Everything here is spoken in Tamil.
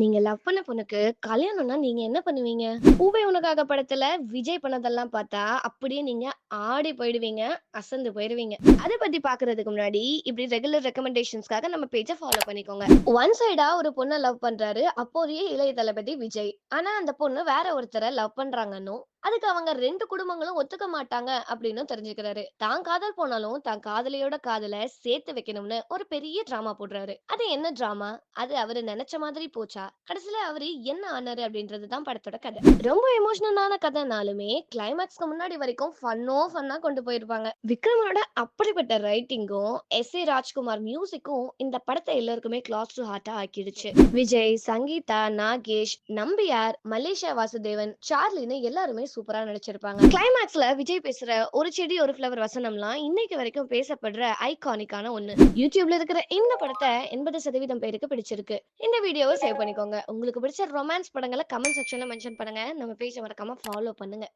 நீங்க லவ் பண்ண பொண்ணுக்கு கல்யாணம்னா நீங்க என்ன பண்ணுவீங்க? "பூவே உனக்காக" படத்துல விஜய் பண்ணதெல்லாம் பார்த்தா, அப்படியே நீங்க ஆடி போயிடுவீங்க. அசந்து போயிருவீங்க. அத பத்தி பார்க்கறதுக்கு முன்னாடி, இப்படி ரெகுலர் ரெக்கமெண்டேஷன்ஸ்க்காக நம்ம பேஜ ஃபாலோ பண்ணிக்கோங்க. ஒன் சைடா ஒரு பொண்ண லவ் பண்றாரு அப்போதைய இளைய தளபதி விஜய். ஆனா அந்த பொண்ணு வேற ஒருத்தர லவ் பண்றாங்கன்னும், அதுக்கு அவங்க 2 குடும்பங்களும் ஒத்துக்க மாட்டாங்க அப்படின்னு தெரிஞ்சுக்கிறாரு. தான் காதல் போனாலும், தான் காதலியோட காதல சேர்த்து வைக்கணும்னு ஒரு பெரிய டிராமா போடுறாரு. அது என்ன டிராமா? அது அவரு நெனச்ச மாதிரி போச்சா? கடைசில அவரு என்ன ஆனாரு? அப்படின்றது தான் படத்தோட கதை. ரொம்ப எமோஷனலான கதைனாலுமே, கிளைமாக்ஸ்க்கு முன்னாடி வரைக்கும் ஃபன்னா கொண்டு போயிருப்பாங்க. விக்ரமனோட அப்படிப்பட்ட ரைட்டிங்கும், எஸ்.ஏ. ராஜ்குமார் மியூசிக்கும் இந்த படத்த எல்லாருக்குமே கிளாஸ் டூ ஹார்ட்டா ஆக்கிடுச்சு. விஜய், சங்கீதா, நாகேஷ், நம்பியார், மலேசியா வாசுதேவன், சார்லின்னு எல்லாருமே சூப்பரா நடிச்சிருப்பாங்க. கிளைமாக்ஸ்ல விஜய் பேசுற "ஒரு செடி ஒரு ஃப்ளவர்" வசனம்லாம் இன்னைக்கு வரைக்கும் பேசப்படுற ஐகானிக்கான ஒண்ணு. YouTubeல இருக்கிற இந்த படத்த 80% பேருக்கு பிடிச்சிருக்கு. இந்த வீடியோவ சேவ் பண்ணிக்கோங்க. உங்களுக்கு பிடிச்ச ரொமான்ஸ் படங்கள கமெண்ட் செக்ஷன்ல மென்ஷன் பண்ணுங்க. நம்ம பேஜ மறக்காம ஃபாலோ பண்ணுங்க.